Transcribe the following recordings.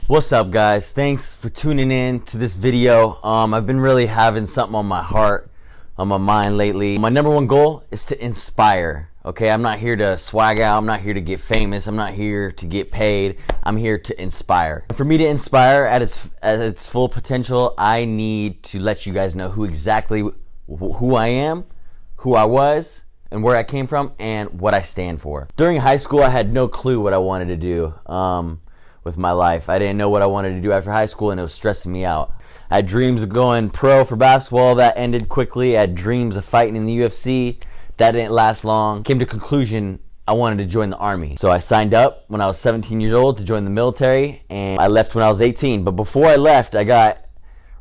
What's up, guys? Thanks for tuning in to this video. I've been really having something on my heart, on my mind lately. My number one goal is to inspire. Okay, I'm not here to swag out. I'm not here to get famous. I'm not here to get paid. I'm here to inspire. For me to inspire at its full potential, I need to let you guys know who I am, who I was, and where I came from, and what I stand for. During high school, I had no clue what I wanted to do with my life. I didn't know what I wanted to do after high school, and it was stressing me out. I had dreams of going pro for basketball. That ended quickly. I had dreams of fighting in the UFC. That didn't last long. Came to conclusion I wanted to join the Army. So I signed up when I was 17 years old to join the military, and I left when I was 18. But before I left, I got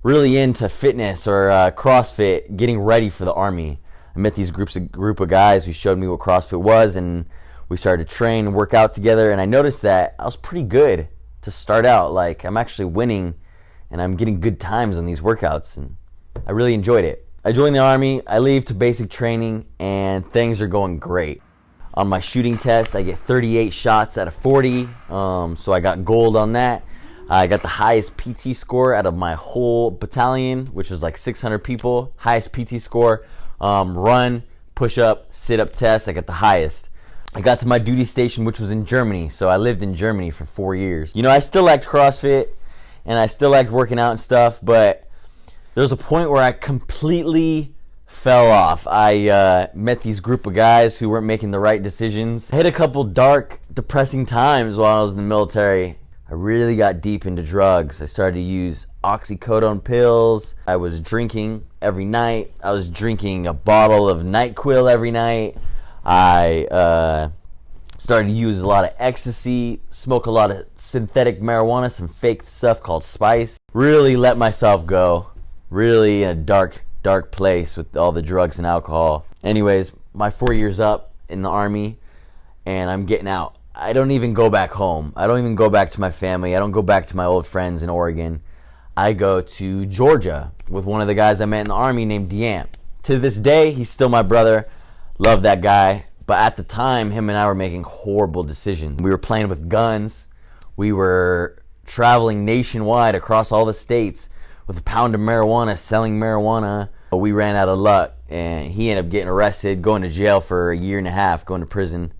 really into fitness or CrossFit, getting ready for the Army. I met these group of guys who showed me what CrossFit was, and we started to train and work out together, and I noticed that I was pretty good to start out. Like, I'm actually winning, and I'm getting good times on these workouts, and I really enjoyed it. I joined the Army, I leave to basic training, and things are going great. On my shooting test, I get 38 shots out of 40, so I got gold on that. I got the highest PT score out of my whole battalion, which was like 600 people. Highest PT score, run, push-up, sit-up test, I got the highest. I got to my duty station, which was in Germany, so I lived in Germany for 4 years. You know, I still liked CrossFit, and I still liked working out and stuff, but there was a point where I completely fell off. I met these group of guys who weren't making the right decisions. I hit a couple dark, depressing times while I was in the military. I really got deep into drugs. I started to use oxycodone pills. I was drinking every night. I was drinking a bottle of NyQuil every night. I started to use a lot of ecstasy, smoke a lot of synthetic marijuana, some fake stuff called spice. Really let myself go. Really in a dark place with all the drugs and alcohol. Anyways, my 4 years up in the Army, and I'm getting out. I don't even go back home. I don't even go back to my family. I don't go back to my old friends in Oregon. I go to Georgia with one of the guys I met in the Army named Deamp. To this day, he's still my brother. Love that guy. But at the time, him and I were making horrible decisions. We were playing with guns. We were traveling nationwide across all the states with a pound of marijuana, selling marijuana. But we ran out of luck, and he ended up getting arrested, going to jail for a year and a half, going to prison.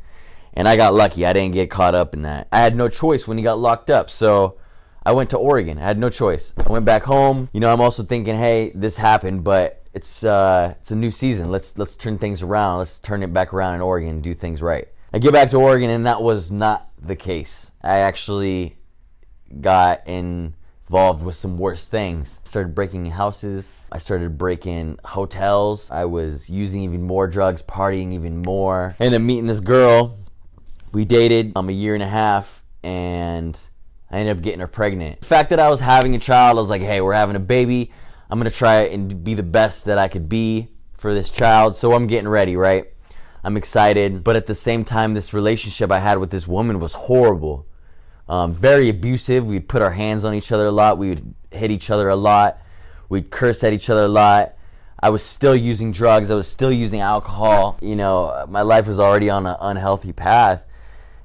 And I got lucky. I didn't get caught up in that. I had no choice when he got locked up, so I went to Oregon. I had no choice. I went back home. You know, I'm also thinking, hey, this happened, but it's a new season. Let's turn things around. Let's turn it back around in Oregon and do things right. I get back to Oregon, and that was not the case. I actually got involved with some worse things. I started breaking houses. I started breaking hotels. I was using even more drugs, partying even more. I ended up meeting this girl. We dated a year and a half, and I ended up getting her pregnant. The fact that I was having a child, I was like, hey, we're having a baby. I'm going to try and be the best that I could be for this child. So I'm getting ready, right? I'm excited. But at the same time, this relationship I had with this woman was horrible. Very abusive. We'd put our hands on each other a lot. We would hit each other a lot. We'd curse at each other a lot. I was still using drugs. I was still using alcohol. You know, my life was already on an unhealthy path.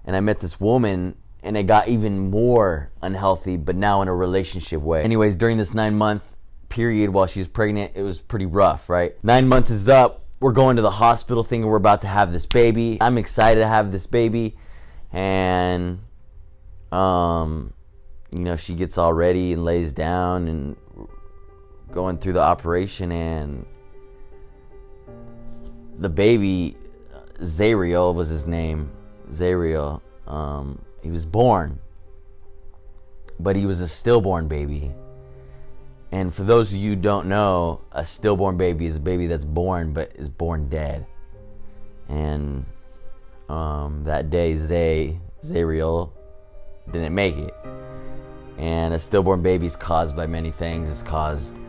And I met this woman, and it got even more unhealthy, but now in a relationship way. Anyways, during this 9-month period while she was pregnant, it was pretty rough, right? 9 months is up. We're going to the hospital thinking we're about to have this baby. I'm excited to have this baby. And, you know, she gets all ready and lays down and going through the operation, and the baby, Zariel was his name. Zariel, he was born, but he was a stillborn baby. And for those of you who don't know, a stillborn baby is a baby that's born but is born dead. And that day, Zariel didn't make it. And a stillborn baby is caused by many things. It's caused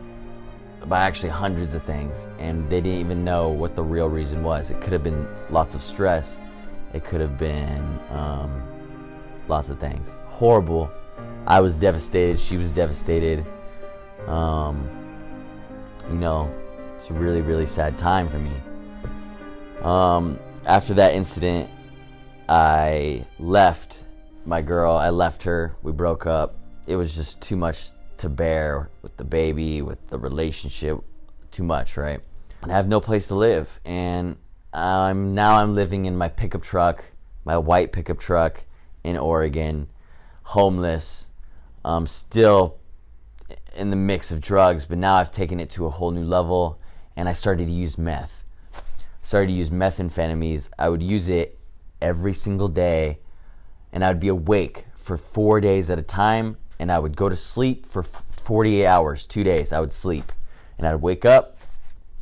by actually hundreds of things, and they didn't even know what the real reason was. It could have been lots of stress. It could have been lots of things. Horrible. I was devastated. She was devastated. You know, it's a really, really sad time for me. After that incident, I left my girl. I left her. We broke up. it was just too much to bear with the baby, with the relationship, too much, right? And I have no place to live, and I'm living in my pickup truck, my white pickup truck in Oregon, homeless, still in the mix of drugs, but now I've taken it to a whole new level, and I started to use meth. Started to use methamphetamines. I would use it every single day, and I would be awake for 4 days at a time, and I would go to sleep for 48 hours, 2 days. I would sleep, and I'd wake up,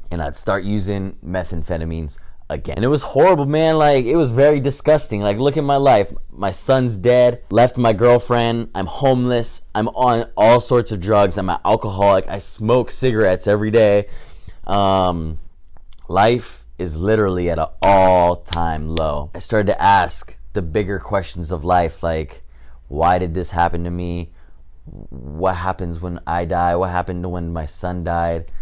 and I'd start using methamphetamines again. And it was horrible, man. Like, it was very disgusting. Like, look at my life. My son's dead, left my girlfriend, I'm homeless, I'm on all sorts of drugs, I'm an alcoholic, I smoke cigarettes every day. Life is literally at an all-time low. I started to ask the bigger questions of life, like, why did this happen to me? What happens when I die? What happened when my son died?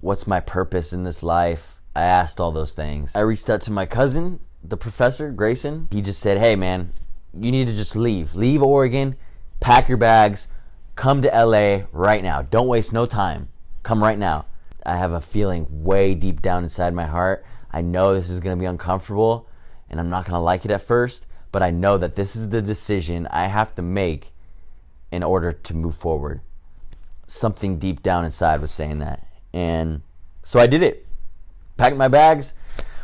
What's my purpose in this life? I asked all those things. I reached out to my cousin, the professor, Grayson. He just said, hey man, you need to just leave. Leave Oregon, pack your bags, come to LA right now. Don't waste no time. Come right now. I have a feeling way deep down inside my heart. I know this is going to be uncomfortable and I'm not going to like it at first, but I know that this is the decision I have to make in order to move forward. Something deep down inside was saying that. And so I did it. Packed my bags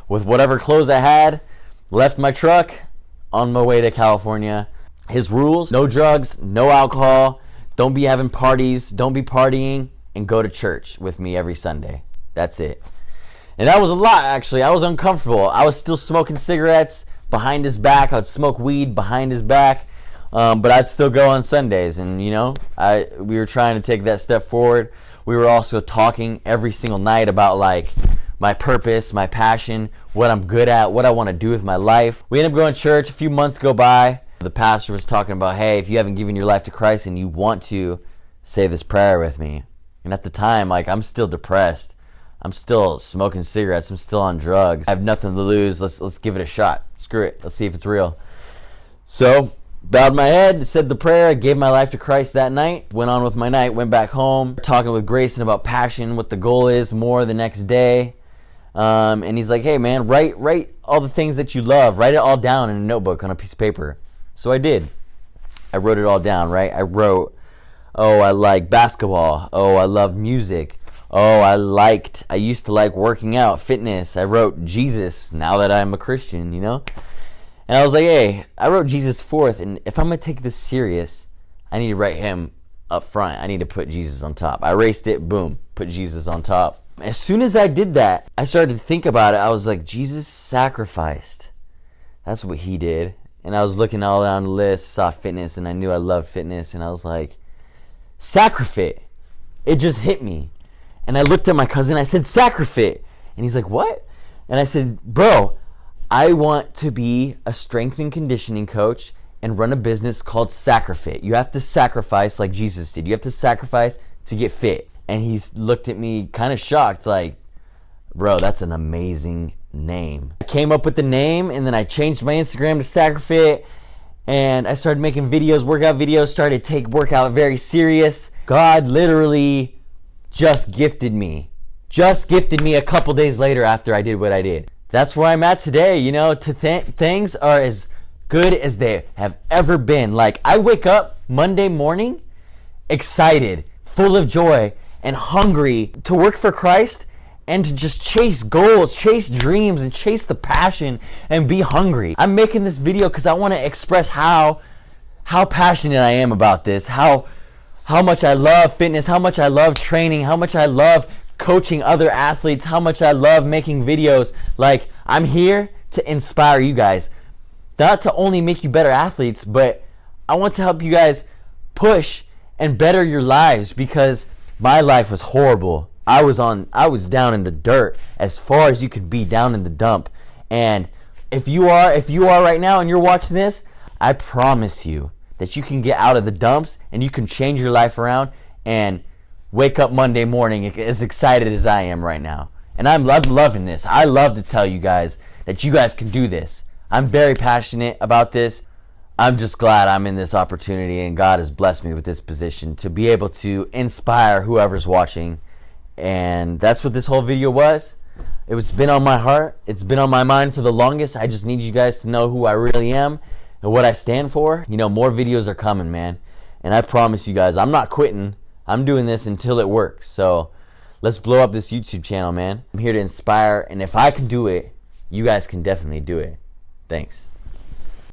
with whatever clothes I had, left my truck, on my way to California. His rules: no drugs, no alcohol, don't be having parties, don't be partying, and go to church with me every Sunday. That's it. And that was a lot, actually. I was uncomfortable. I was still smoking cigarettes behind his back. I'd smoke weed behind his back, but I'd still go on Sundays. And, you know, we were trying to take that step forward. We were also talking every single night about, like, my purpose, my passion, what I'm good at, what I want to do with my life. We ended up going to church. A few months go by. The pastor was talking about, hey, if you haven't given your life to Christ and you want to, say this prayer with me. And at the time, like, I'm still depressed. I'm still smoking cigarettes. I'm still on drugs. I have nothing to lose. Let's give it a shot. Screw it. Let's see if it's real. So, bowed my head, said the prayer. I gave my life to Christ that night. Went on with my night. Went back home. Talking with Grayson about passion, what the goal is, more the next day. And he's like, hey, man, write all the things that you love. Write it all down in a notebook on a piece of paper. So I did. I wrote it all down, right? I wrote, oh, I like basketball. Oh, I love music. Oh, I used to like working out, fitness. I wrote Jesus now that I'm a Christian, you know? And I was like, hey, I wrote Jesus fourth, and if I'm going to take this serious, I need to write him up front. I need to put Jesus on top. I erased it, boom, put Jesus on top. As soon as I did that, I started to think about it. I was like, Jesus sacrificed. That's what he did. And I was looking all down the list, saw fitness, and I knew I loved fitness, and I was like, sacrifice. It just hit me. And I looked at my cousin, I said, sacrifice. And he's like, what? And I said, bro, I want to be a strength and conditioning coach and run a business called Sacrifice. You have to sacrifice like Jesus did. You have to sacrifice to get fit. And he looked at me kind of shocked, like, bro, that's an amazing name. I came up with the name, and then I changed my Instagram to Sacrifice, and I started making videos, workout videos, started to take workout very serious. God literally just gifted me a couple days later after I did what I did. That's where I'm at today, you know. Things are as good as they have ever been. Like, I wake up Monday morning excited, full of joy, and hungry to work for Christ and to just chase goals, chase dreams, and chase the passion and be hungry. I'm making this video because I want to express how passionate I am about this, how much I love fitness, how much I love training, how much I love coaching other athletes, how much I love making videos. Like, I'm here to inspire you guys, not to only make you better athletes, but I want to help you guys push and better your lives, because my life was horrible. I was down in the dirt, as far as you could be, down in the dump. And if you are right now and you're watching this, I promise you that you can get out of the dumps and you can change your life around and wake up Monday morning as excited as I am right now. And I'm loving this. I love to tell you guys that you guys can do this. I'm very passionate about this. I'm just glad I'm in this opportunity, and God has blessed me with this position to be able to inspire whoever's watching. And that's what this whole video was. It's been on my heart. It's been on my mind for the longest. I just need you guys to know who I really am and what I stand for. You know, more videos are coming, man. And I promise you guys, I'm not quitting. I'm doing this until it works. So let's blow up this YouTube channel, man. I'm here to inspire, and if I can do it, you guys can definitely do it. Thanks.